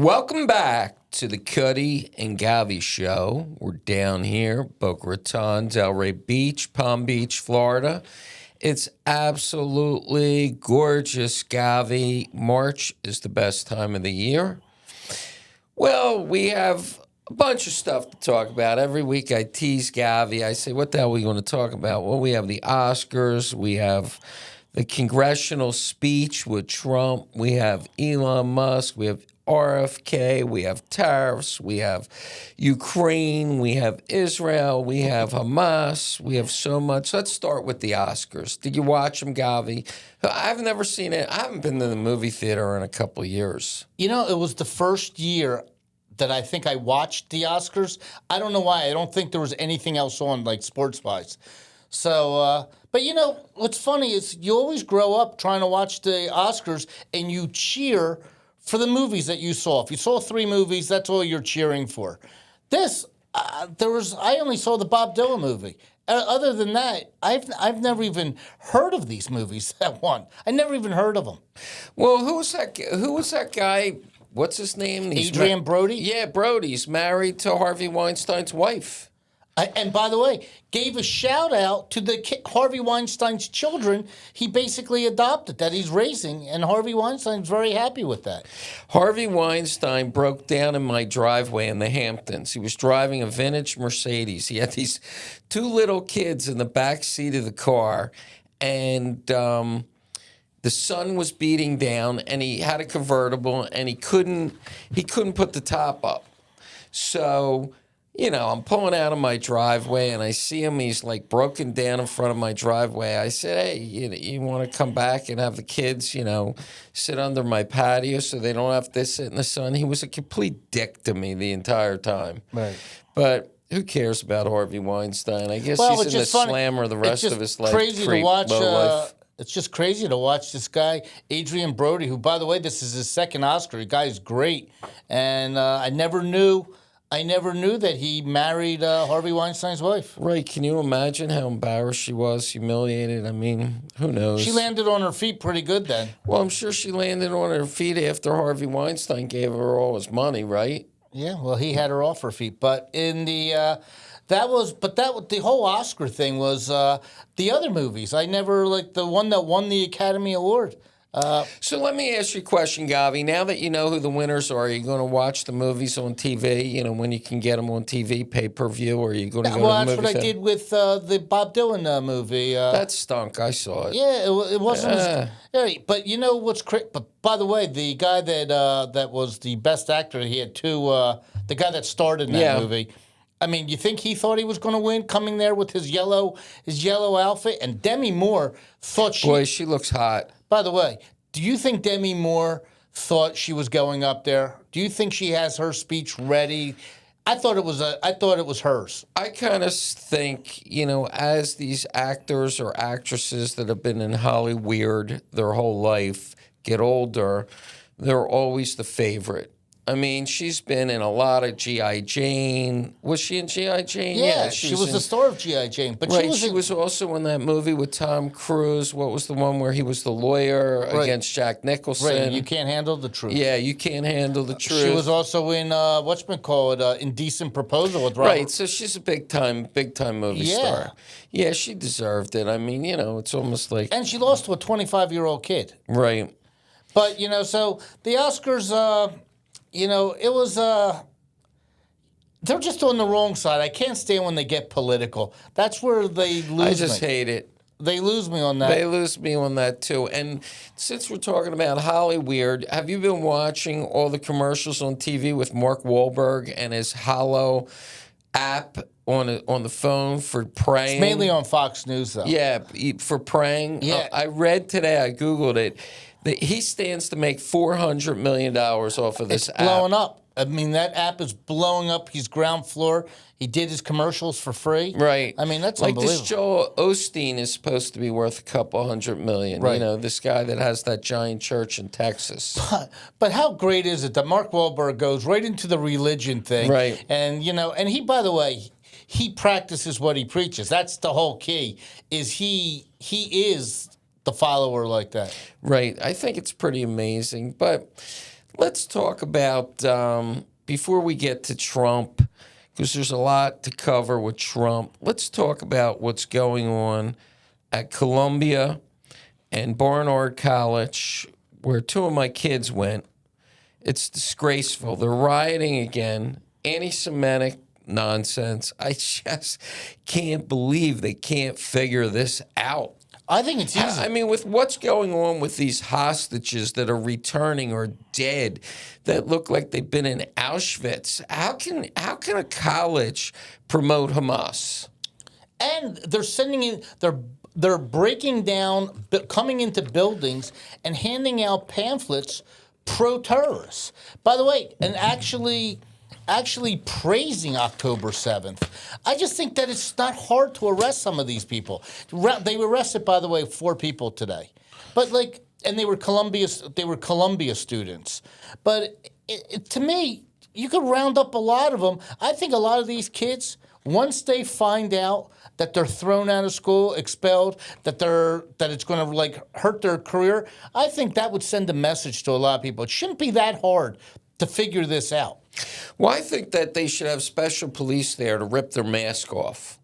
Welcome back to the Cutty and Govy show. We're down here, Boca Raton, Delray Beach, Palm Beach, Florida. It's absolutely gorgeous, Govy. March is the best time of the year. Well, we have a bunch of stuff to talk about. Every week I tease Govy. I say, what the hell are we going to talk about? Well, we have the Oscars. We have the congressional speech with Trump. We have Elon Musk. We have RFK, we have tariffs, we have Ukraine, we have Israel, we have Hamas, we have so much. Let's start with the Oscars. Did you watch them, Govy? I've never seen it. I haven't been to the movie theater in a couple of years. You know, it was the first year that I think I watched the Oscars. I don't know why. I don't think there was anything else on, like, sports-wise. So, but you know, what's funny is you always grow up trying to watch the Oscars and you cheer for the movies that you saw. If you saw 3 movies, that's all you're cheering for. This, I only saw the Bob Dylan movie. Other than that, I've never even heard of these movies that won. I never even heard of them. Well, who was that guy? What's his name? Adrian Brody? Yeah, Brody's married to Harvey Weinstein's wife. And by the way, gave a shout out to the Harvey Weinstein's children he basically adopted, that he's raising, and Harvey Weinstein's very happy with that. Harvey Weinstein broke down in my driveway in the Hamptons. He was driving a vintage Mercedes. He had these 2 little kids in the back seat of the car, and the sun was beating down, and he had a convertible, and he couldn't put the top up. So, you know, I'm pulling out of my driveway, and I see him. He's, like, broken down in front of my driveway. I said, hey, you want to come back and have the kids, sit under my patio so they don't have to sit in the sun? He was a complete dick to me the entire time. Right. But who cares about Harvey Weinstein? I guess Well, he's in the slammer the rest of his life. Crazy to watch. It's just crazy to watch this guy, Adrian Brody, who, by the way, this is his second Oscar. The guy's great. And I never knew that he married Harvey Weinstein's wife. Right. Can you imagine how embarrassed she was, humiliated? I mean, who knows? She landed on her feet pretty good then. Well, I'm sure she landed on her feet after Harvey Weinstein gave her all his money, right? Yeah, well, he had her off her feet. But in the the whole Oscar thing was the other movies. I never, like, the one that won the Academy Award. So let me ask you a question, Govy. Now that you know who the winners are you going to watch the movies on TV, when you can get them on TV, pay-per-view, or are you going to go to the movie? Well, that's what I did with the Bob Dylan movie. That stunk. I saw it. Yeah, it wasn't but you know what's crazy? But by the way, the guy that was the best actor, he had 2, the guy that starred in that movie, I mean, you think he thought he was going to win coming there with his yellow outfit? And Demi Moore thought she looks hot. By the way, do you think Demi Moore thought she was going up there? Do you think she has her speech ready? I thought it was hers. I kind of think, as these actors or actresses that have been in Hollywood their whole life get older, they're always the favorite. I mean, she's been in a lot of G.I. Jane. Was she in G.I. Jane? Yeah, she was the star of G.I. Jane. But right, she was also in that movie with Tom Cruise. What was the one where he was the lawyer against Jack Nicholson? Right, You Can't Handle the Truth. Yeah, You Can't Handle the Truth. She was also in, Indecent Proposal with Robert. Right, so she's a big-time movie star. Yeah, she deserved it. I mean, it's almost like... And she lost to a 25-year-old kid. Right. But, so the Oscars... it was, they're just on the wrong side. I can't stand when they get political. That's where they lose me. I just hate it. They lose me on that. They lose me on that, too. And since we're talking about Hollyweird, have you been watching all the commercials on TV with Mark Wahlberg and his Hollow app on the phone for praying? It's mainly on Fox News, though. Yeah, for praying. Yeah. I read today, I Googled it, that he stands to make $400 million off of this app. It's blowing up. I mean, that app is blowing up. He's ground floor. He did his commercials for free. Right. I mean, that's like unbelievable. This Joel Osteen is supposed to be worth a couple $100 million. Right. This guy that has that giant church in Texas. But how great is it that Mark Wahlberg goes right into the religion thing? Right. And, and he, by the way, he practices what he preaches. That's the whole key, is he is the follower like that. Right. I think it's pretty amazing. But let's talk about, before we get to Trump, because there's a lot to cover with Trump, let's talk about what's going on at Columbia and Barnard College, where two of my kids went. It's disgraceful. They're rioting again, anti-Semitic nonsense. I just can't believe they can't figure this out. I think it's easy. I mean, with what's going on with these hostages that are returning or dead, that look like they've been in Auschwitz, how can a college promote Hamas? And they're sending in, they're breaking down, coming into buildings and handing out pamphlets pro-terrorists. By the way, and actually praising October 7th. I just think that it's not hard to arrest some of these people. They arrested, by the way, 4 people today. But and they were Columbia students. But to me, you could round up a lot of them. I think a lot of these kids, once they find out that they're thrown out of school, expelled, that it's going to hurt their career, I think that would send a message to a lot of people. It shouldn't be that hard to figure this out. Well, I think that they should have special police there to rip their mask off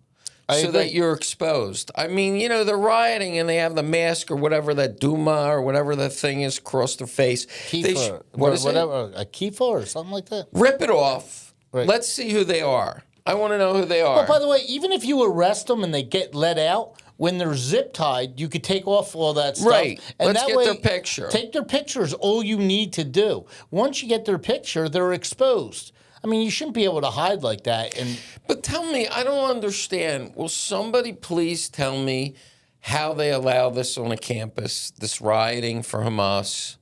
so agree. that you're exposed. I mean, they're rioting and they have the mask or whatever, that Duma or whatever that thing is across their face. Kifa, a Kifa or something like that? Rip it off. Right. Let's see who they are. I want to know who they are. Well, by the way, even if you arrest them and they get let out, when they're zip tied, you could take off all that stuff. Right. And Let's that get way, their picture. Take their picture is all you need to do. Once you get their picture, they're exposed. I mean, you shouldn't be able to hide like that. But tell me, I don't understand. Will somebody please tell me how they allow this on a campus, this rioting for Hamas?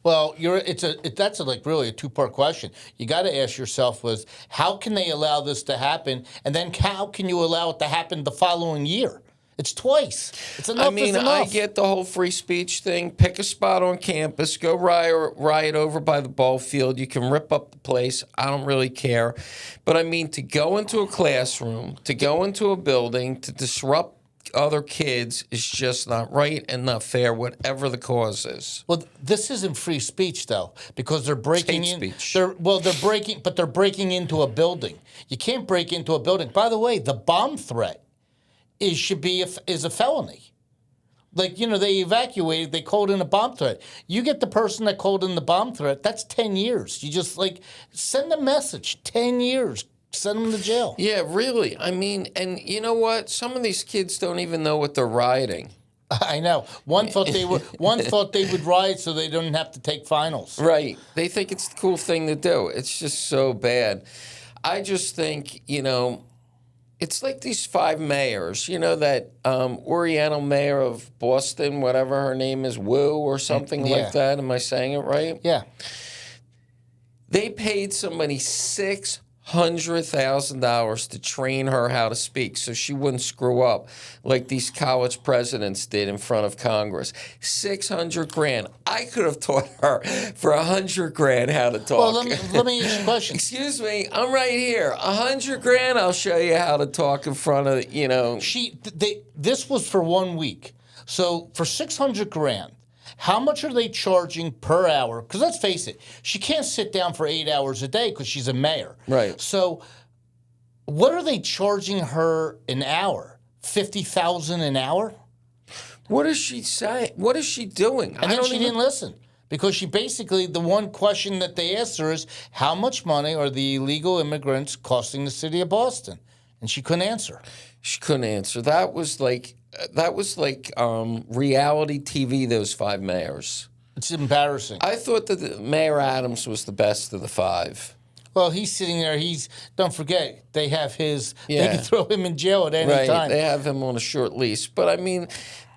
Well, that's really a two-part question. You got to ask yourself was, how can they allow this to happen? And then how can you allow it to happen the following year? It's twice. It's enough. I mean, I get the whole free speech thing. Pick a spot on campus. Go riot over by the ball field. You can rip up the place. I don't really care. But I mean, to go into a classroom, to go into a building, to disrupt other kids is just not right and not fair, whatever the cause is. Well, this isn't free speech though, because they're breaking in. Speech. They're breaking into a building. You can't break into a building. By the way, the bomb threat is a felony. They evacuated, they called in a bomb threat. You get the person that called in the bomb threat, that's 10 years. You just send a message, 10 years, send them to jail. Yeah, really. I mean, and you know what? Some of these kids don't even know what they're rioting. I know. One thought they would riot so they don't have to take finals. Right. They think it's the cool thing to do. It's just so bad. I just think, it's like these 5 mayors, that Oriental mayor of Boston, whatever her name is, Wu or something like that. Am I saying it right? Yeah. They paid somebody $600,000 to train her how to speak so she wouldn't screw up like these college presidents did in front of Congress. $600,000. I could have taught her for $100,000 how to talk. Well, let me ask you a question. Excuse me, I'm right here. $100,000. I'll show you how to talk in front of This was for 1 week, so for $600,000. How much are they charging per hour? Because let's face it, she can't sit down for 8 hours a day because she's a mayor. Right. So what are they charging her an hour? $50,000 an hour? What does she say? What is she doing? And then she didn't listen. Because she basically, the one question that they asked her is, how much money are the illegal immigrants costing the city of Boston? And she couldn't answer. She couldn't answer. That was like reality TV, those 5 mayors. It's embarrassing. I thought that Mayor Adams was the best of the 5. Well, he's sitting there. Don't forget, they have his. Yeah. They can throw him in jail at any time. They have him on a short lease. But I mean,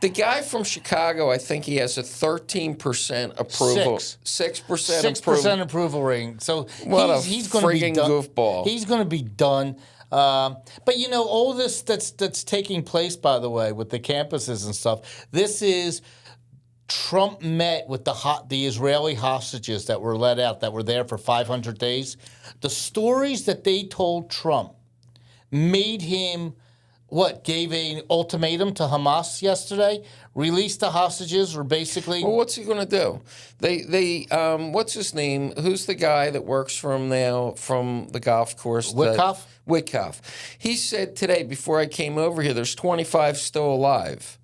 the guy from Chicago, I think he has a 13% approval. 6% approval rating. So he's going to be done. Goofball. He's going to be done. But all this that's taking place, by the way, with the campuses and stuff. This is Trump met with the Israeli hostages that were let out, that were there for 500 days. The stories that they told Trump made him gave an ultimatum to Hamas yesterday, release the hostages, or basically. Well, what's he going to do? What's his name? Who's the guy that works for him now from the golf course? Witkoff? Witkoff. He said today, before I came over here, there's 25 still alive.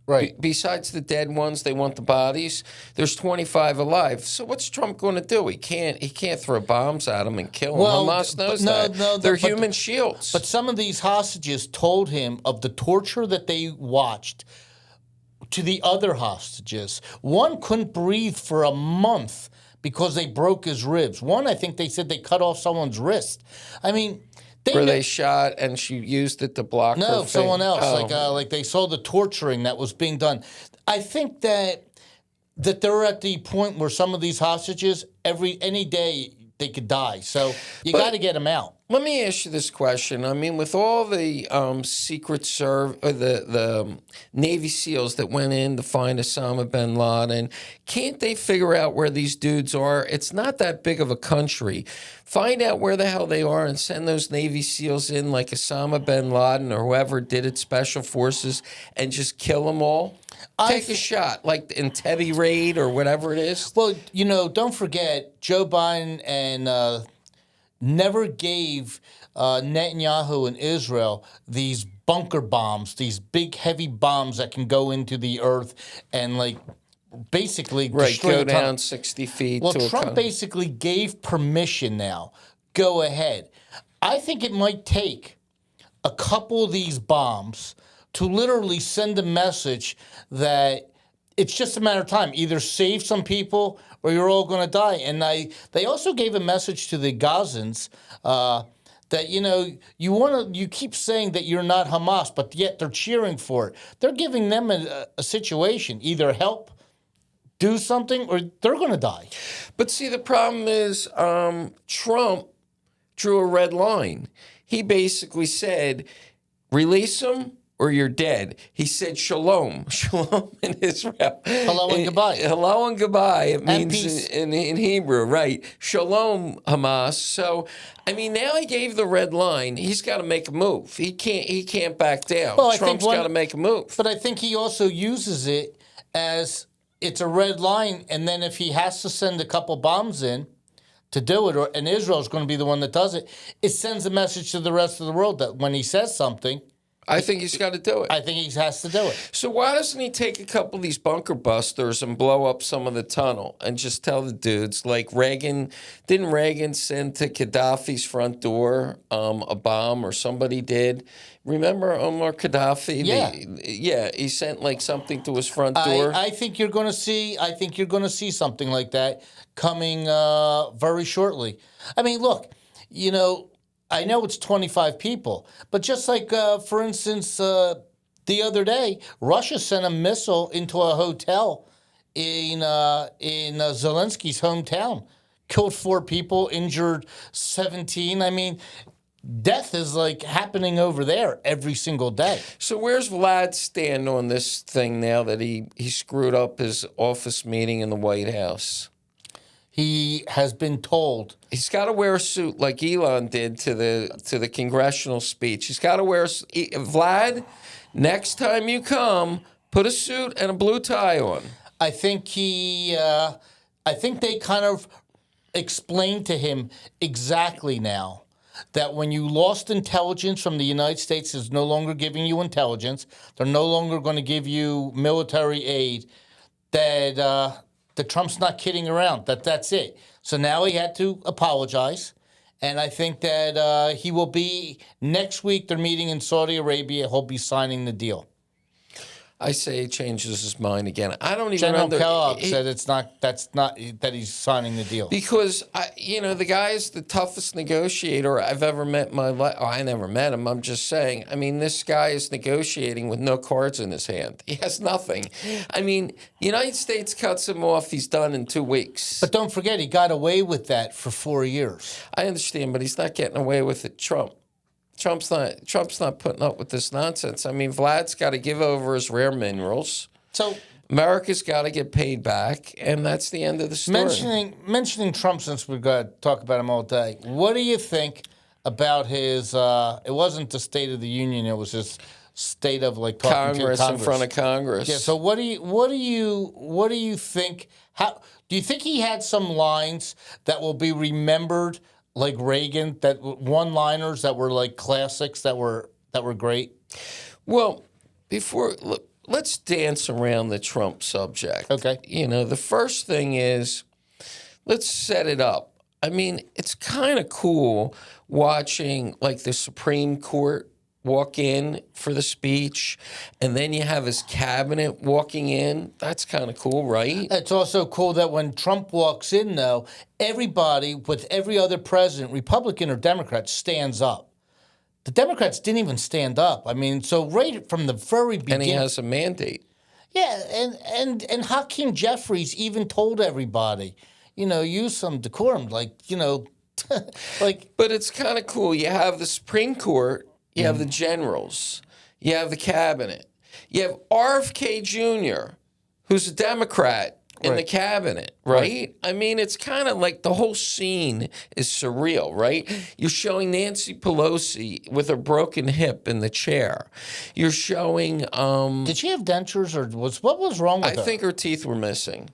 Right. Besides the dead ones, they want the bodies. There's 25 alive. So what's Trump going to do? He can't throw bombs at them and kill them. Hamas knows that. They're human shields. But some of these hostages told him of the torture that they watched to the other hostages. One couldn't breathe for a month because they broke his ribs. One, I think they said they cut off someone's wrist. I mean, they shot and she used it to block her No, someone else. Oh. Like they saw the torturing that was being done. I think that they're at the point where some of these hostages, any day they could die. So you got to get them out. Let me ask you this question. I mean, with all the Secret Service, the Navy SEALs that went in to find Osama bin Laden, can't they figure out where these dudes are? It's not that big of a country. Find out where the hell they are and send those Navy SEALs in like Osama bin Laden or whoever did it, Special Forces, and just kill them all? Take a shot, like in Teddy Raid or whatever it is. Well, don't forget, Joe Biden and never gave Netanyahu and Israel these bunker bombs, these big, heavy bombs that can go into the earth and, basically destroy go down 60 feet. Well, Trump basically gave permission now. Go ahead. I think it might take a couple of these bombs to literally send a message that it's just a matter of time. Either save some people or you're all going to die. And they also gave a message to the Gazans that, you keep saying that you're not Hamas, but yet they're cheering for it. They're giving them a situation, either help, do something, or they're going to die. But see, the problem is Trump drew a red line. He basically said, release them or you're dead. He said shalom. Shalom in Israel. Hello and goodbye. Hello and goodbye. It means peace. in Hebrew, right? Shalom, Hamas. So, I mean, now he gave the red line. He's got to make a move. He can't back down. Well, Trump's got to make a move. But I think he also uses it as it's a red line, and then if he has to send a couple bombs in to do it, and Israel's going to be the one that does it, it sends a message to the rest of the world that when he says something, I think he's got to do it. I think he has to do it. So why doesn't he take a couple of these bunker busters and blow up some of the tunnel and just tell the dudes, like didn't Reagan send to Gaddafi's front door a bomb, or somebody did? Remember Omar Gaddafi? Yeah. He sent like something to his front door. I think you're going to see something like that coming very shortly. I mean, look, I know it's 25 people, but just like, for instance, the other day, Russia sent a missile into a hotel in Zelensky's hometown, killed 4 people, injured 17. I mean, death is happening over there every single day. So where's Vlad stand on this thing now that he screwed up his office meeting in the White House? He has been told he's got to wear a suit like Elon did to the congressional speech. He's got to wear Vlad. Next time you come, put a suit and a blue tie on. I think I think they kind of explained to him exactly now that when you lost intelligence from the United States, is no longer giving you intelligence. They're no longer going to give you military aid. That Trump's not kidding around. That's it. So now he had to apologize. And I think that he will be, next week, they're meeting in Saudi Arabia. He'll be signing the deal. I say he changes his mind again. I don't even General Kellogg said that he's signing the deal. Because, the guy is the toughest negotiator I've ever met in my life. Oh, I never met him. I'm just saying. I mean, this guy is negotiating with no cards in his hand. He has nothing. I mean, the United States cuts him off. He's done in 2 weeks. But don't forget, he got away with that for 4 years. I understand, but he's not getting away with it. Trump's not putting up with this nonsense. I mean, Vlad's got to give over his rare minerals. So America's got to get paid back, and that's the end of the story. Mentioning Trump, since we've got to talk about him all day, what do you think about his. It wasn't the State of the Union. It was his state of like talking Congress to in Congress. front of Congress. Yeah. So what do you think? How do you think he had some lines that will be remembered, like Reagan, that one-liners that were like classics that were great? Well, let's dance around the Trump subject. Okay. The first thing is, let's set it up. I mean, it's kind of cool watching like the Supreme Court walk in for the speech, and then you have his cabinet walking in. That's kind of cool, right? It's also cool that when Trump walks in, though, everybody with every other president, Republican or Democrat, stands up. The Democrats didn't even stand up. I mean, so right from the very beginning. And he has a mandate. Yeah, and Hakeem Jeffries even told everybody, use some decorum, like. But it's kind of cool. You have the Supreme Court, you have the generals, you have the cabinet, you have RFK Jr., who's a Democrat in the cabinet, right? I mean, it's kind of like the whole scene is surreal, right? You're showing Nancy Pelosi with her broken hip in the chair. You're showing. Did she have dentures, or what was wrong with her? I think her teeth were missing.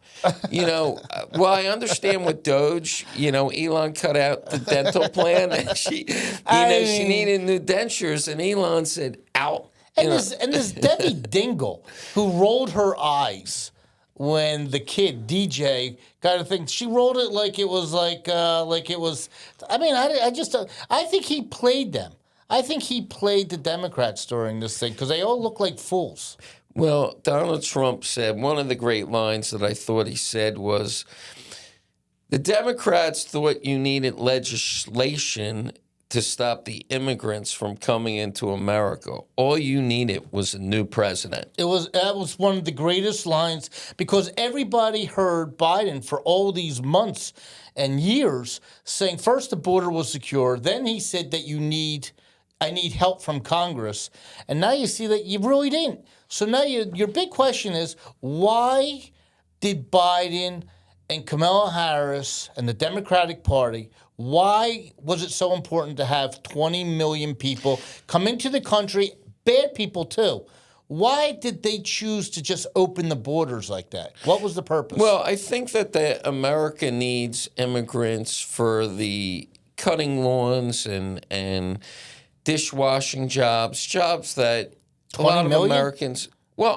Well, I understand with Doge. Elon cut out the dental plan, and she needed new dentures, and Elon said, "Out." And this Debbie Dingle, who rolled her eyes when the kid DJ got a thing, she rolled it like it was like it was. I mean, I think he played them. I think he played the Democrats during this thing because they all look like fools. Well, Donald Trump said, one of the great lines that I thought he said was, the Democrats thought you needed legislation to stop the immigrants from coming into America. All you needed was a new president. That was one of the greatest lines because everybody heard Biden for all these months and years saying first the border was secure, then he said that I need help from Congress, and now you see that you really didn't. So now your big question is, why did Biden and Kamala Harris and the Democratic Party, why was it so important to have 20 million people come into the country, bad people too? Why did they choose to just open the borders like that? What was the purpose? Well, I think that America needs immigrants for the cutting lawns and dishwashing jobs that a lot of Americans. Well,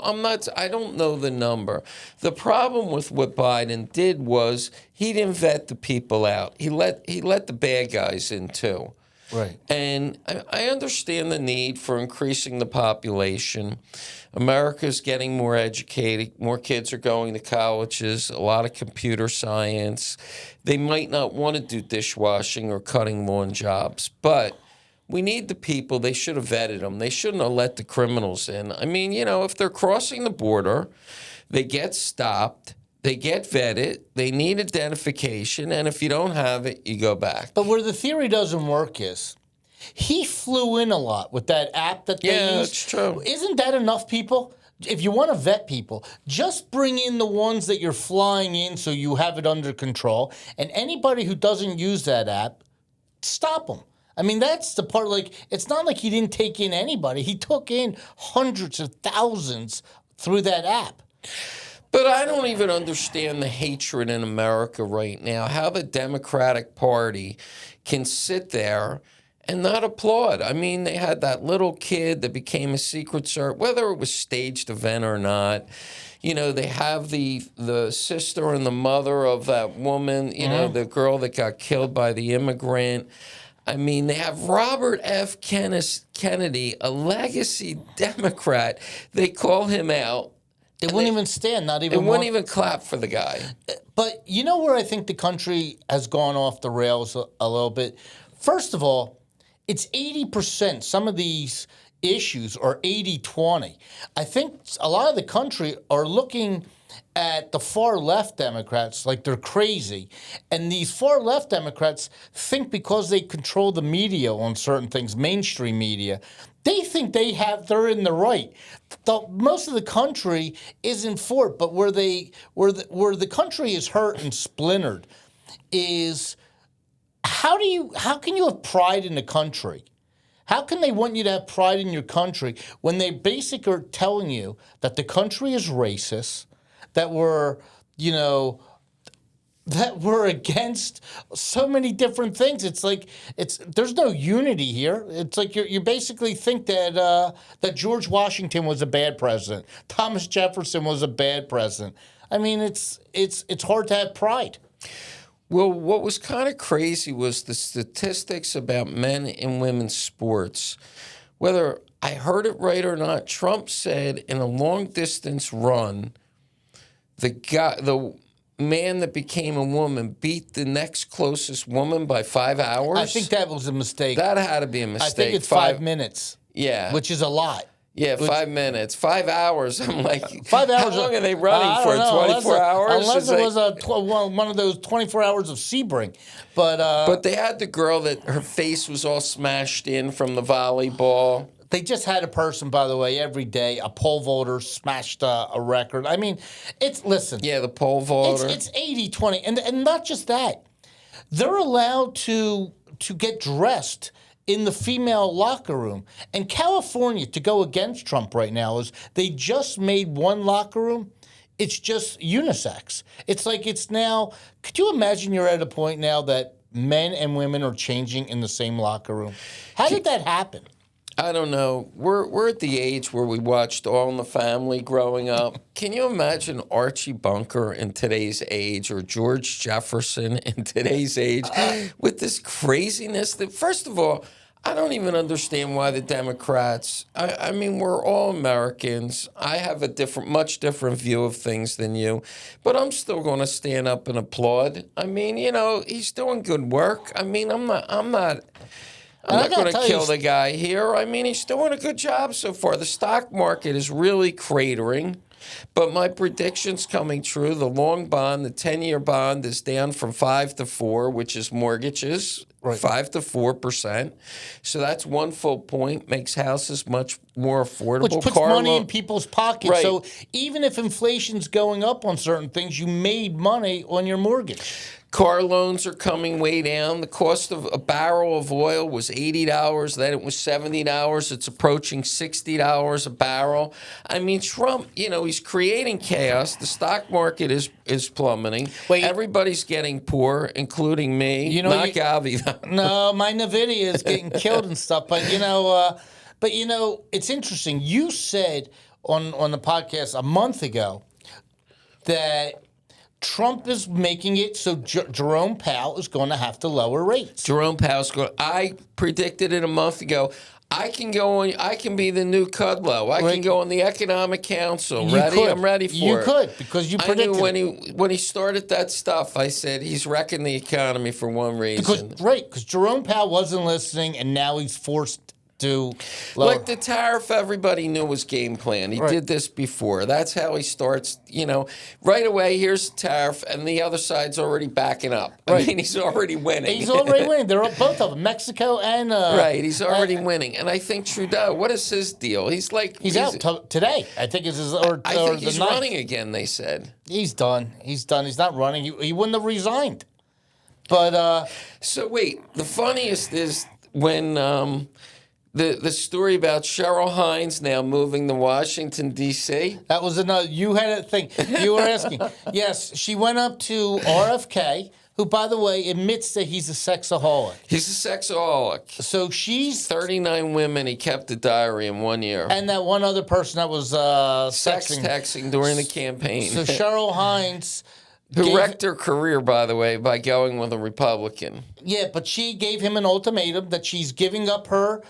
I don't know the number. The problem with what Biden did was he didn't vet the people out. He let the bad guys in too. Right. And I understand the need for increasing the population. America's getting more educated. More kids are going to colleges, a lot of computer science. They might not want to do dishwashing or cutting lawn jobs, but we need the people. They should have vetted them. They shouldn't have let the criminals in. I mean, if they're crossing the border, they get stopped, they get vetted, they need identification, and if you don't have it, you go back. But where the theory doesn't work is he flew in a lot with that app that they use. Yeah, that's true. Isn't that enough people? If you want to vet people, just bring in the ones that you're flying in so you have it under control. And anybody who doesn't use that app, stop them. I mean, that's the part, it's not like he didn't take in anybody. He took in hundreds of thousands through that app. But I don't even understand the hatred in America right now, how the Democratic Party can sit there and not applaud. I mean, they had that little kid that became a Secret Service, whether it was staged event or not. They have the sister and the mother of that woman, the girl that got killed by the immigrant. I mean, they have Robert F. Kennedy, a legacy Democrat. They call him out. They wouldn't even stand, not even They wouldn't even clap for the guy. But you know where I think the country has gone off the rails a little bit? First of all, it's 80%. Some of these issues are 80-20. I think a lot of the country are looking at the far left Democrats like they're crazy. And these far left Democrats think because they control the media on certain things, mainstream media, they think they're in the right. Most of the country isn't for it, but where the country is hurt and splintered is how can you have pride in the country? How can they want you to have pride in your country when they basically are telling you that the country is racist, that we're against so many different things? It's like there's no unity here. It's like you basically think that that George Washington was a bad president, Thomas Jefferson was a bad president. I mean, it's hard to have pride. Well, what was kind of crazy was the statistics about men and women's sports. Whether I heard it right or not, Trump said in a long distance run, the man that became a woman beat the next closest woman by 5 hours. I think that was a mistake. That had to be a mistake. I think it's 5 minutes. Yeah. Which is a lot. Yeah, 5 minutes. 5 hours. I'm like, 5 hours. How long are they running for? 24 hours? Unless it was one of those 24 hours of Sebring. But they had the girl that her face was all smashed in from the volleyball. They just had a person, by the way, every day, a pole vaulter smashed a record. I mean, listen. Yeah, the pole vaulter. It's 80-20. And not just that. They're allowed to get dressed in the female locker room. And California, to go against Trump right now, is they just made one locker room. It's just unisex. It's like it's now, could you imagine you're at a point now that men and women are changing in the same locker room? How did that happen? I don't know. We're at the age where we watched All in the Family growing up. Can you imagine Archie Bunker in today's age or George Jefferson in today's age with this craziness that, first of all, I don't even understand why the Democrats, I mean, we're all Americans. I have a much different view of things than you, but I'm still going to stand up and applaud. I mean, he's doing good work. I mean, I'm not going to kill the guy here. I mean, he's doing a good job so far. The stock market is really cratering, but my prediction's coming true. The long bond, the 10-year bond is down from 5 to 4, which is mortgages, right. 5 to 4%. So that's 1 full point, makes houses much more affordable. Which puts money in people's pockets. Right. So even if inflation's going up on certain things, you made money on your mortgage. Car loans are coming way down. The cost of a barrel of oil was $80. Then it was $70. It's approaching $60 a barrel. I mean, Trump, he's creating chaos. The stock market is plummeting. Everybody's getting poor, including me. Not Govy, though. No, my NVIDIA is getting killed and stuff. But, it's interesting. You said on the podcast a month ago that Trump is making it so Jerome Powell is going to have to lower rates. Jerome Powell's going. I predicted it a month ago. I can go on. I can be the new Kudlow. I can go on the Economic Council. I'm ready for it. You could, because you predicted. I knew when he started that stuff, I said he's wrecking the economy for one reason. Because Jerome Powell wasn't listening, and now he's forced to lower. Like the tariff, everybody knew was game plan. He did this before. That's how he starts. Right away, here's the tariff, and the other side's already backing up. I mean, he's already winning. He's already winning. They're both of them, Mexico and he's already winning. And I think Trudeau, what is his deal? He's out today. I think it's his. I think he's running again. They said he's done. He's done. He's not running. He wouldn't have resigned. But so wait. The funniest is when. The story about Cheryl Hines now moving to Washington, D.C. That was another. You had a thing. You were asking. Yes, she went up to RFK, who, by the way, admits that he's a sexaholic. He's a sexaholic. So she's 39 women. He kept a diary in 1 year. And that one other person that was texting during the campaign. So Cheryl Hines. Who wrecked her career, by the way, by going with a Republican. Yeah, but she gave him an ultimatum that she's giving up her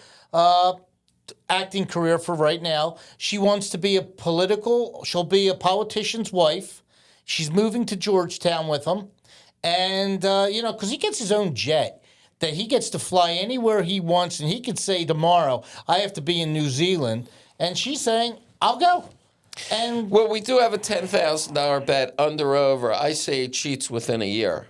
acting career for right now. She wants to be she'll be a politician's wife. She's moving to Georgetown with him. And, because he gets his own jet that he gets to fly anywhere he wants. And he could say tomorrow, I have to be in New Zealand. And she's saying, I'll go. And well, we do have a $10,000 bet under over. I say he cheats within a year.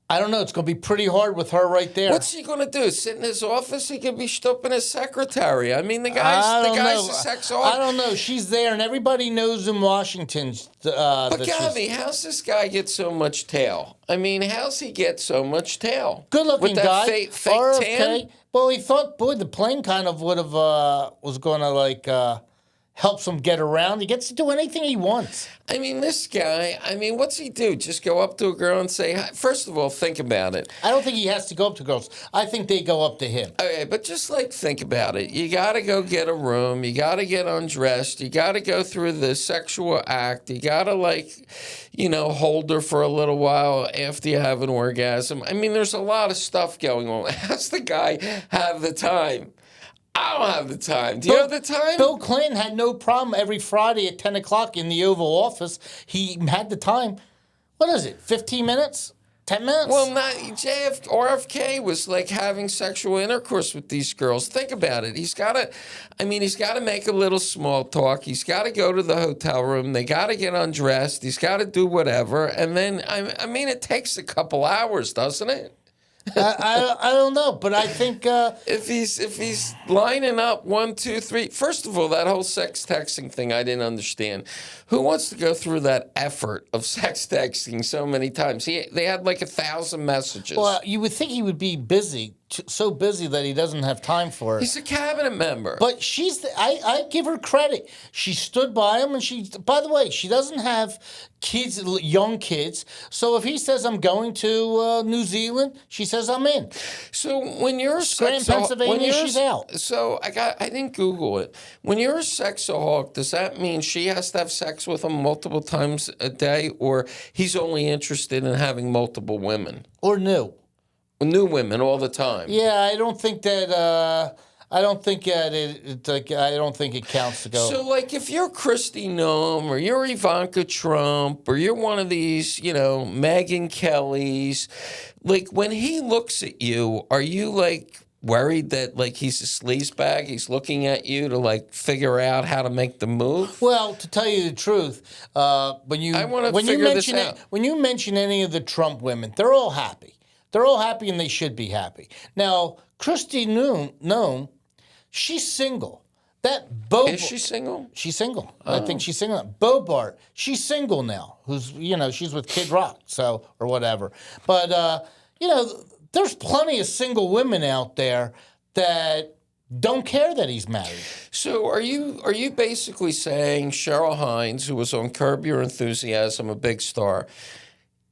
I don't know. It's going to be pretty hard with her right there. What's he going to do? Sit in his office? He could be stopping his secretary. I mean, the I guy's don't a know. sexaholic. I don't know. She's there, and everybody knows in Washington. But Govy, how's this guy get so much tail? I mean, how's he get so much tail? Good-looking with that guy. Fake RFK. tan? Well, he thought, boy, the plane kind of would have was going to helps him get around. He gets to do anything he wants. I mean, this guy, what's he do? Just go up to a girl and say hi? First of all, think about it. I don't think he has to go up to girls. I think they go up to him. Okay, but just think about it. You got to go get a room. You got to get undressed. You got to go through the sexual act. You got to, hold her for a little while after you have an orgasm. I mean, there's a lot of stuff going on. How's the guy have the time? I don't have the time. Do you have the time? Bill Clinton had no problem every Friday at 10 o'clock in the Oval Office. He had the time. What is it, 15 minutes? 10 minutes? Well, RFK was having sexual intercourse with these girls. Think about it. He's got to make a little small talk. He's got to go to the hotel room. They got to get undressed. He's got to do whatever. And then, it takes a couple hours, doesn't it? I don't know, but I think if he's lining up 1, 2, 3. First of all, that whole sex texting thing I didn't understand. Who wants to go through that effort of sex texting so many times? They had 1,000 messages. Well, you would think he would be busy, so busy that he doesn't have time for it. He's a cabinet member. But I give her credit. She stood by him, and by the way, she doesn't have kids, young kids. So if he says, I'm going to New Zealand, she says, I'm in. So when you're a Pennsylvania, she's out. So I didn't Google it. When you're a sexaholic, does that mean she has to have sex with him multiple times a day, or he's only interested in having multiple women? Or new women all the time. Yeah, I don't think that. I don't think that I don't think it counts to go. So, if you're Kristi Noem, or you're Ivanka Trump, or you're one of these, Megyn Kellys, when he looks at you, are you worried that he's a sleazebag? He's looking at you to figure out how to make the move? Well, to tell you the truth, when you mention any of the Trump women, they're all happy. They're all happy, and they should be happy. Now, Kristi Noem, she's single. Is she single? She's single. Oh. I think she's single. Bobart, she's single now. She's with Kid Rock, or whatever. But there's plenty of single women out there that don't care that he's married. So are you basically saying Cheryl Hines, who was on Curb Your Enthusiasm, a big star,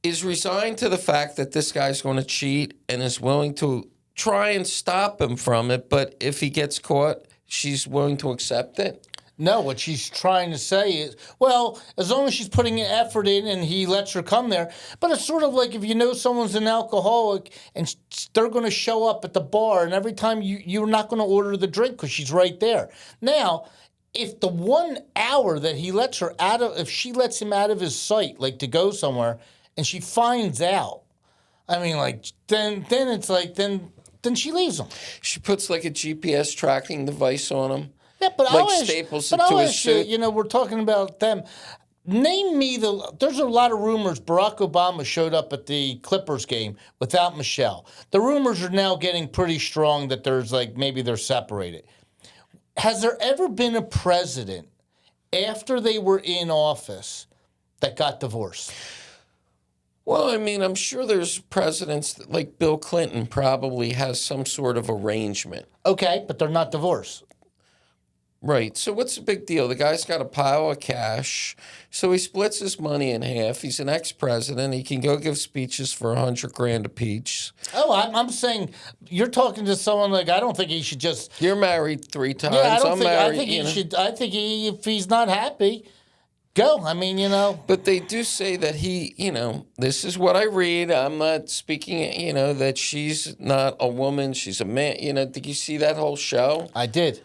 is resigned to the fact that this guy's going to cheat and is willing to try and stop him from it, but if he gets caught, she's willing to accept it? No, what she's trying to say is, well, as long as she's putting an effort in and he lets her come there. But it's sort of like if you know someone's an alcoholic and they're going to show up at the bar, and every time you're not going to order the drink because she's right there. Now, if the 1 hour that he lets her if she lets him out of his sight, to go somewhere, and she finds out, then it's then she leaves him. She puts a GPS tracking device on him. Yeah, but staples it to his suit. We're talking about them. Name me there's a lot of rumors Barack Obama showed up at the Clippers game without Michelle. The rumors are now getting pretty strong that there's maybe they're separated. Has there ever been a president after they were in office that got divorced? Well, I'm sure there's presidents that, Bill Clinton probably has some sort of arrangement. Okay, but they're not divorced. Right. So what's the big deal? The guy's got a pile of cash, so he splits his money in half. He's an ex-president. He can go give speeches for $100,000 apiece. Oh, I'm saying you're talking to someone I don't think he should just. You're married 3 times. Yeah, I think he should. I think if he's not happy, go. But they do say that he, this is what I read. I'm not speaking, that she's not a woman. She's a man. Did you see that whole show? I did.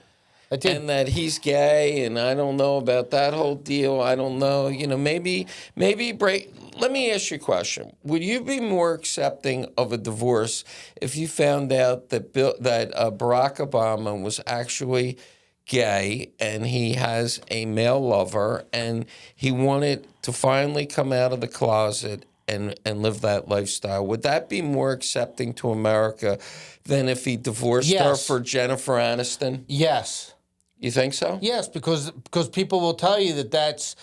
And that he's gay, and I don't know about that whole deal. I don't know. Maybe let me ask you a question. Would you be more accepting of a divorce if you found out that Barack Obama was actually gay and he has a male lover and he wanted to finally come out of the closet and live that lifestyle, would that be more accepting to America than if he divorced her Yes. for Jennifer Aniston? Yes. You think so? Yes, because people will tell you that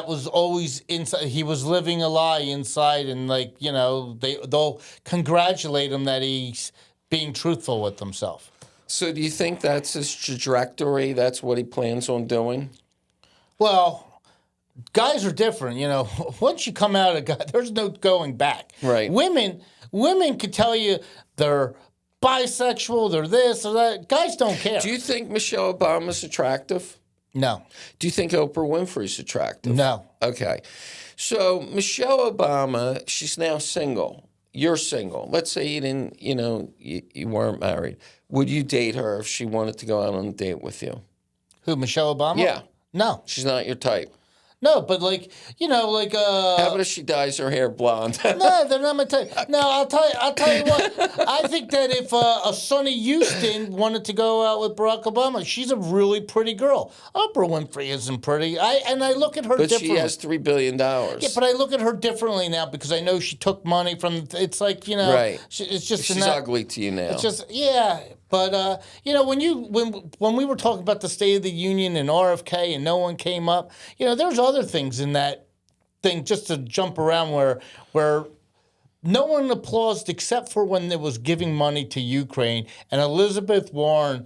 was always inside. He was living a lie inside, and they'll congratulate him that he's being truthful with himself. So do you think that's his trajectory? That's what he plans on doing? Well, guys are different. Once you come out of guy, there's no going back. Right. Women could tell you they're bisexual, they're this or that. Guys don't care. Do you think Michelle Obama's attractive? No. Do you think Oprah Winfrey's attractive? No. Okay. So Michelle Obama, she's now single. You're single. Let's say you didn't, you weren't married. Would you date her if she wanted to go out on a date with you? Who, Michelle Obama? Yeah. No. She's not your type. No, but How about if she dyes her hair blonde? No, they're not my type. No, I'll tell you what. I think that if a Sonny Houston wanted to go out with Barack Obama, she's a really pretty girl. Oprah Winfrey isn't pretty. I look at her But differently. she has $3 billion. Yeah, but I look at her differently now because I know she took money from. It's like Right. It's just She's ugly to you now. It's just But when we were talking about the State of the Union and RFK and no one came up, there's other things in that thing just to jump around where no one applauded except for when it was giving money to Ukraine, and Elizabeth Warren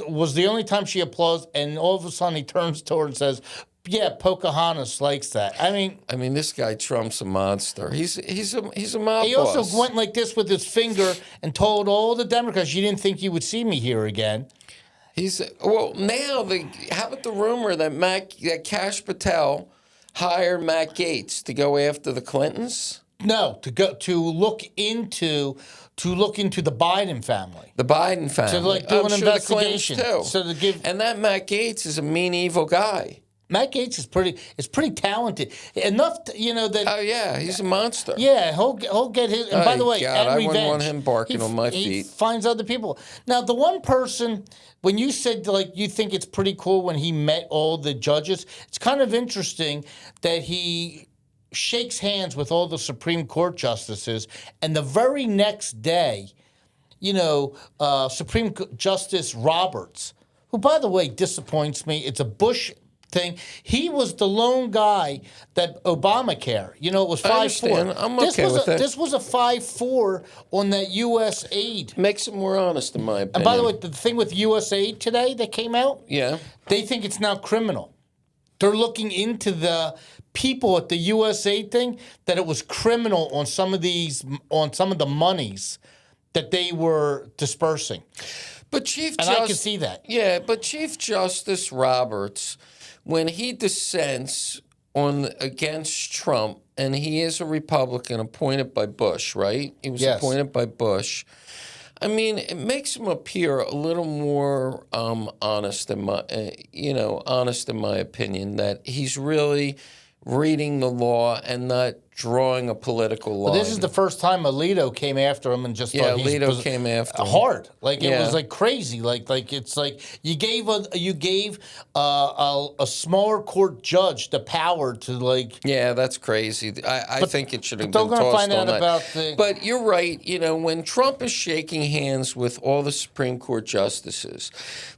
was the only time she applauded, and all of a sudden he turns to her and says, "Yeah, Pocahontas likes that." I mean, this guy Trump's a monster. He's a mob he boss. also went like this with his finger and told all the Democrats, "You didn't think you would see me here again." How about the rumor that Kash Patel hired Matt Gaetz to go after the Clintons? No, to look into the Biden family. The Biden family. To do I'm an sure investigation. The Clintons too. So to give And that Matt Gaetz is a mean, evil guy. Matt Gaetz is pretty talented enough that Oh yeah, he's a monster. Yeah, he'll get his. And by the way, God, at I revenge, wouldn't want him barking on my he feet. finds other people. Now, the one person when you said you think it's pretty cool when he met all the judges, it's kind of interesting that he shakes hands with all the Supreme Court justices, and the very next day, Supreme Justice Roberts, who by the way disappoints me. It's a Bush thing. He was the lone guy that Obamacare. It was 5-4. I'm okay with that. This was a 5-4 on that U.S. aid. Makes it more honest, in my opinion. And by the way, the thing with U.S. aid today that came out, yeah, they think it's now criminal. They're looking into the people at the U.S. aid thing that it was criminal on some of the monies that they were dispersing. But I can see that. Yeah, but Chief Justice Roberts, when he dissents against Trump, and he is a Republican appointed by Bush, right? He was appointed by Bush. I mean, it makes him appear a little more honest in my opinion. That he's really reading the law and not drawing a political line. But this is the first time Alito came after him and just thought Alito came after him hard. It was like crazy. It's like you gave a smaller court judge the power to Yeah, that's crazy. I think it should have they're been gonna tossed find on out about the. But you're right. When Trump is shaking hands with all the Supreme Court justices,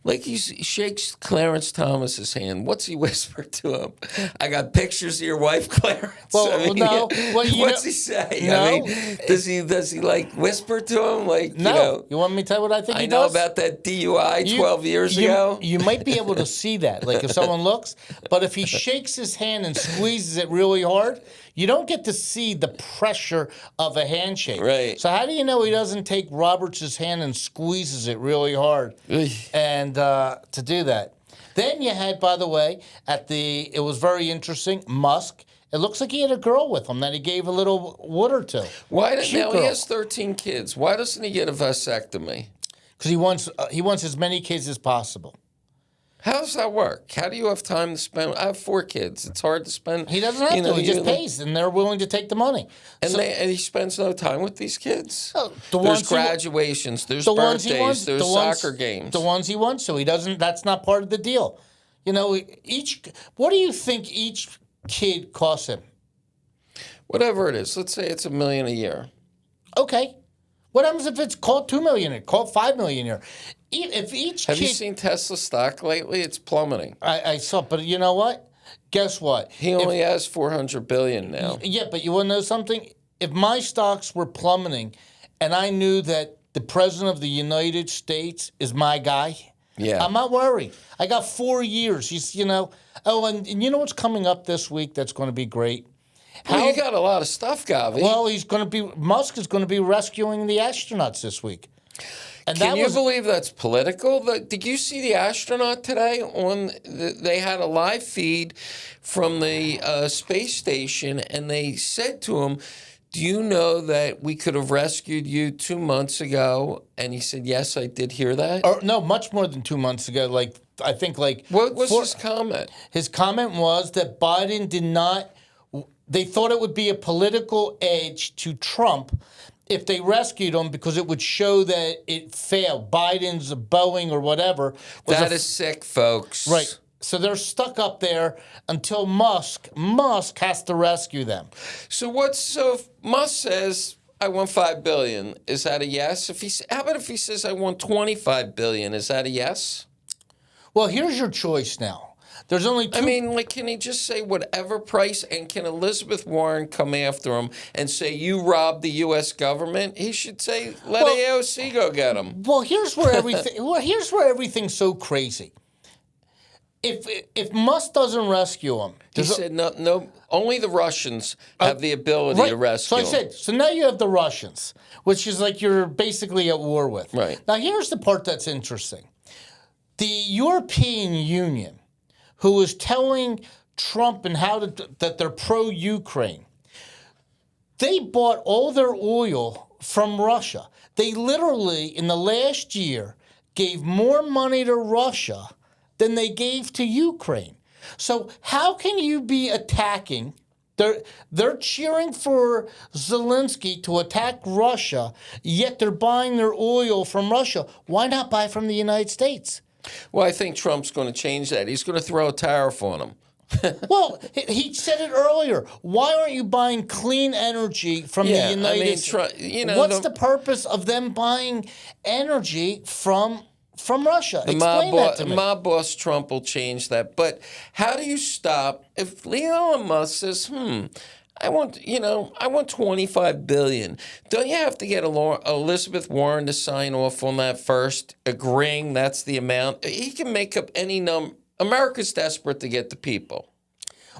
like he shakes Clarence Thomas's hand, what's he whisper to him? I got pictures of your wife, Clarence. Well, no. Well, what's he say? No. Does he whisper to him No. You want me to tell you what I think he does? I know about that DUI 12 years ago. You might be able to see that, if someone looks. But if he shakes his hand and squeezes it really hard, you don't get to see the pressure of a handshake. Right. So how do you know he doesn't take Roberts' hand and squeezes it really hard? And to do that. Then you had, by the way, it was very interesting, Musk. It looks like he had a girl with him that he gave a little water to. He has 13 kids. Why doesn't he get a vasectomy? Because he wants as many kids as possible. How does that work? How do you have time to spend? I have 4 kids. It's hard to spend. He doesn't have to. He just pays, and they're willing to take the money. And he spends no time with these kids? There's graduations, there's birthdays, there's soccer games. The ones he wants to. He doesn't. That's not part of the deal. What do you think each kid costs him? Whatever it is. Let's say it's $1 million a year. Okay. What happens if it's called $2 million? Called $5 million a year. If each Have kid, you seen Tesla stock lately? It's plummeting. I saw, but you know what? Guess what? He only has 400 billion now. Yeah, but you want to know something? If my stocks were plummeting, and I knew that the president of the United States is my guy, Yeah. I'm not worried. I got 4 years. He's, Oh, and you know what's coming up this week that's going to be great? Well, you got a lot of stuff, Govy. Well, Musk is going to be rescuing the astronauts this week. And Can you believe that's political? Did you see the astronaut today? They had a live feed from the space station, and they said to him, "Do you know that we could have rescued you 2 months ago?" And he said, "Yes, I did hear that." Or no, much more than 2 months ago. What was his comment? His comment was that Biden did not. They thought it would be a political edge to Trump if they rescued him because it would show that it failed. Biden's Boeing or whatever. That is sick, folks. Right. So they're stuck up there until Musk has to rescue them. So if Musk says, "I want $5 billion," is that a yes? How about if he says, "I want $25 billion," is that a yes? Well, here's your choice now. There's only two. I mean, can he just say whatever price? And can Elizabeth Warren come after him and say, "You robbed the U.S. government"? He should say, "Let AOC go get him." Well, here's where everything's so crazy. If Musk doesn't rescue him, He said, "No, only the Russians have the ability to rescue him." So I said, so now you have the Russians, which is like you're basically at war with. Right. Now here's the part that's interesting. The European Union, who is telling Trump and that they're pro-Ukraine, they bought all their oil from Russia. They literally, in the last year, gave more money to Russia than they gave to Ukraine. So how can you be attacking? They're cheering for Zelensky to attack Russia, yet they're buying their oil from Russia. Why not buy from the United States? Well, I think Trump's going to change that. He's going to throw a tariff on them. Well, he said it earlier. Why aren't you buying clean energy from the United States? What's the purpose of them buying energy from Russia? Explain that to me. My boss Trump will change that. But how do you stop if Elon Musk says, I want $25 billion. Don't you have to get Elizabeth Warren to sign off on that first, agreeing that's the amount? He can make up any number. America's desperate to get the people.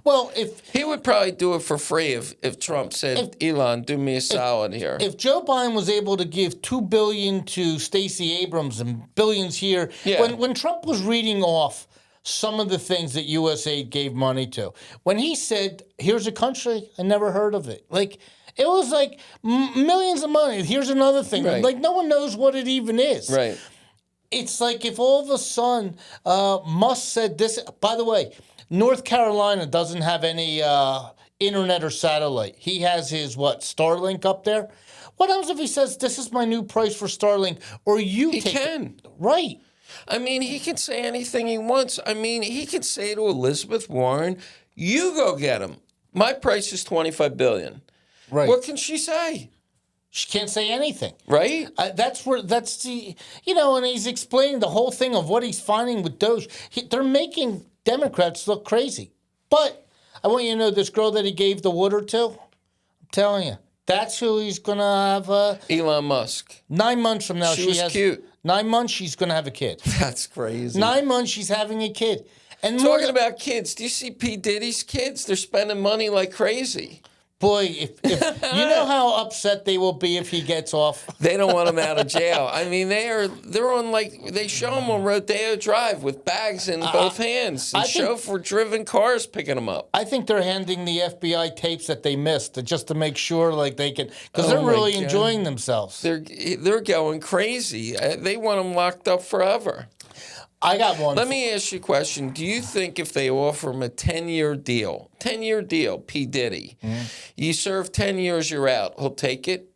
Well, he would probably do it for free if Trump said, "Elon, do me a solid here." If Joe Biden was able to give $2 billion to Stacey Abrams and billions here, when Trump was reading off some of the things that USAID gave money to, when he said, "Here's a country I never heard of it," like it was like millions of money. Here's another thing, like no one knows what it even is. Right. It's like if all of a sudden Musk said this. By the way, North Carolina doesn't have any internet or satellite. He has his Starlink up there. What happens if he says, "This is my new price for Starlink," or he can. Right. I mean, he can say anything he wants. I mean, he can say to Elizabeth Warren, "You go get him. My price is $25 billion." Right. What can she say? She can't say anything. Right? That's the, and he's explaining the whole thing of what he's finding with Doge. They're making Democrats look crazy. But I want you to know this girl that he gave the water to, I'm telling you, that's who he's going to have. Elon Musk. 9 months from now, she was cute. 9 months, she's going to have a kid. That's crazy. 9 months, she's having a kid. And talking about kids, do you see P. Diddy's kids? They're spending money like crazy. Boy, if you know how upset they will be if he gets off. They don't want him out of jail. I mean, they're on they show him on Rodeo Drive with bags in both hands and chauffeur-driven cars picking them up. I think they're handing the FBI tapes that they missed just to make sure they can, because they're really enjoying themselves. They're going crazy. They want them locked up forever. I got one. Let me ask you a question. Do you think if they offer him a 10-year deal, P. Diddy, you serve 10 years, you're out, he'll take it?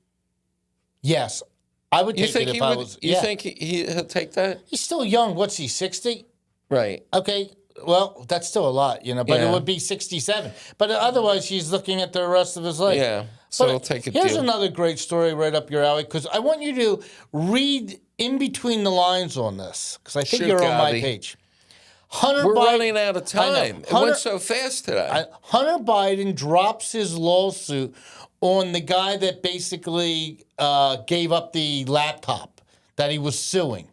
Yes. I would take it if I was. You think he'll take that? He's still young. What's he, 60? Right. Okay. Well, that's still a lot, but Yeah. it would be 67. But otherwise, he's looking at the rest of his life. Yeah. So But he'll take a here's deal. another great story right up your alley, because I want you to read in between the lines on this, because I think Shoot, you're on my Govy. page. Hunter We're Biden, running out of I know. time. It went so fast today. Hunter Biden drops his lawsuit on the guy that basically gave up the laptop that he was suing.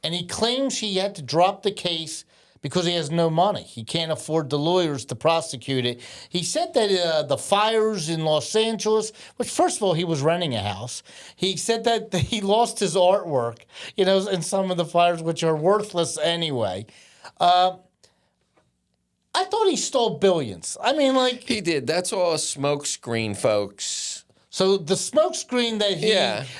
And he claims he had to drop the case because he has no money. He can't afford the lawyers to prosecute it. He said that the fires in Los Angeles, which first of all, he was renting a house. He said that he lost his artwork, in some of the fires, which are worthless anyway. I thought he stole billions. I mean, like... He did. That's all a smokescreen, folks. So the smokescreen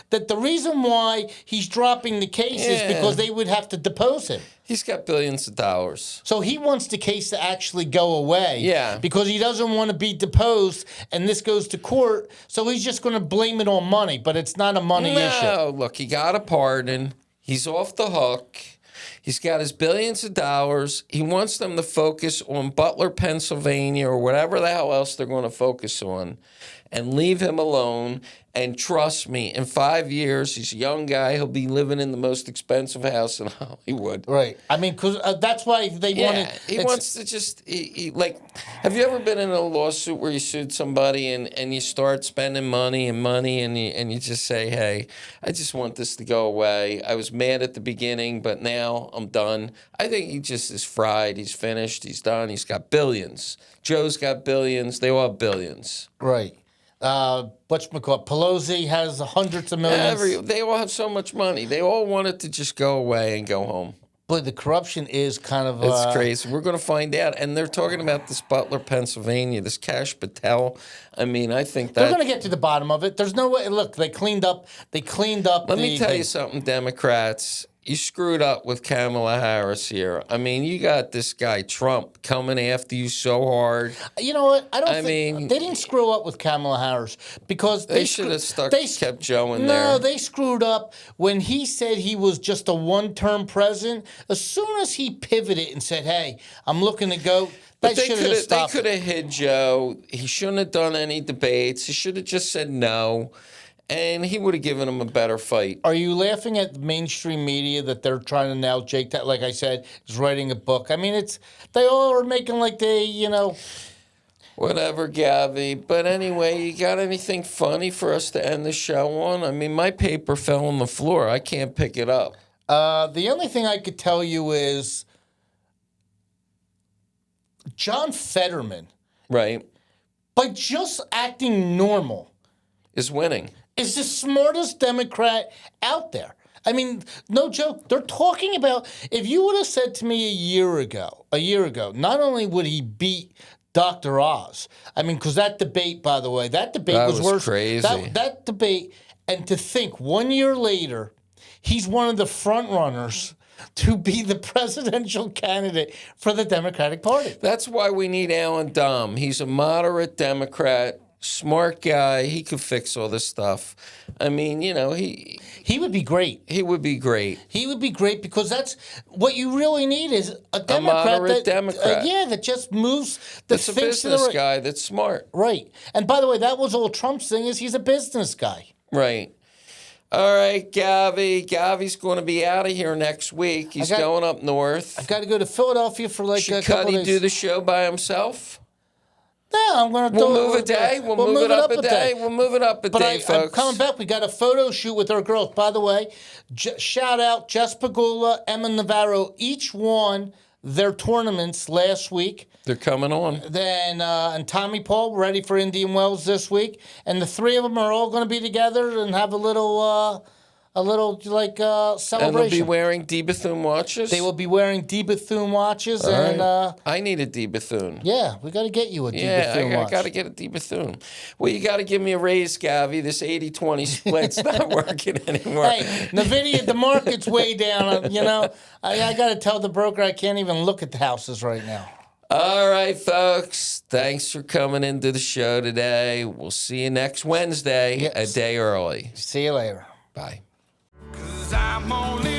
that the reason why he's dropping the case is because they would have to depose him. He's got billions of dollars. So he wants the case to actually go away. Yeah. Because he doesn't want to be deposed and this goes to court. So he's just going to blame it on money, but it's not a money issue. No, look, he got a pardon. He's off the hook. He's got his billions of dollars. He wants them to focus on Butler, Pennsylvania, or whatever the hell else they're going to focus on, and leave him alone. And trust me, in 5 years, he's a young guy. He'll be living in the most expensive house in Hollywood. Right. I mean, because that's why they wanted... He wants to just, have you ever been in a lawsuit where you sued somebody and you start spending money and you just say, hey, I just want this to go away. I was mad at the beginning, but now I'm done. I think he just is fried. He's finished. He's done. He's got billions. Joe's got billions. They all have billions. Right. Whatchamacallit, Pelosi has hundreds of millions. They all have so much money. They all want it to just go away and go home. But the corruption is kind of... It's crazy. We're going to find out. And they're talking about this Butler, Pennsylvania, this Cash Patel. I mean, I think that... They're going to get to the bottom of it. There's no way... Look, they cleaned up... Let me tell you something, Democrats. You screwed up with Kamala Harris here. I mean, you got this guy, Trump, coming after you so hard. You know what? I mean, they didn't screw up with Kamala Harris because they should have kept Joe in there. No, they screwed up when he said he was just a one-term president. As soon as he pivoted and said, hey, I'm looking to go... But they could have hid Joe. He shouldn't have done any debates. He should have just said no. And he would have given him a better fight. Are you laughing at the mainstream media that they're trying to now Jake that, like I said, is writing a book? I mean, they all are making like Whatever, Govy. But anyway, you got anything funny for us to end the show on? I mean, my paper fell on the floor. I can't pick it up. The only thing I could tell you is John Fetterman. Right. By just acting normal. Is winning. Is the smartest Democrat out there. I mean, no joke. They're talking about, if you would have said to me a year ago, not only would he beat Dr. Oz, I mean, because that debate, by the way, that was worse. Crazy. That debate, and to think 1 year later, he's one of the front runners to be the presidential candidate for the Democratic Party. That's why we need Alan Dom. He's a moderate Democrat. Smart guy. He could fix all this stuff. I mean, he would be great. He would be great. He would be great because that's what you really need is a Democrat. Moderate Democrat. That just moves. That's a business guy that's smart. Right. And by the way, that was all Trump's thing is he's a business guy. Right. All right, Govy. Govy's going to be out of here next week. He's going up north. I've got to go to Philadelphia for like a couple days. Should Cutty do the show by himself? No, I'm going to do it. We'll move a day. We'll move it up a day. We'll move it up a day, folks. I'm coming back. We got a photo shoot with our girls. By the way, shout out Jess Pagula, Emma Navarro. Each won their tournaments last week. They're coming on. Then and Tommy Paul ready for Indian Wells this week. And the three of them are all going to be together and have a little celebration. And they'll be wearing D. Bethune watches? They will be wearing D. Bethune watches. I need a D. Bethune. Yeah, we got to get you a D. Bethune watch. I got to get a D. Bethune. Well, you got to give me a raise, Govy. This 80-20 split's not working anymore. Hey, NVIDIA, the market's way down. I got to tell the broker I can't even look at the houses right now. All right, folks. Thanks for coming into the show today. We'll see you next Wednesday, a day early. See you later. Bye. 'Cause I'm only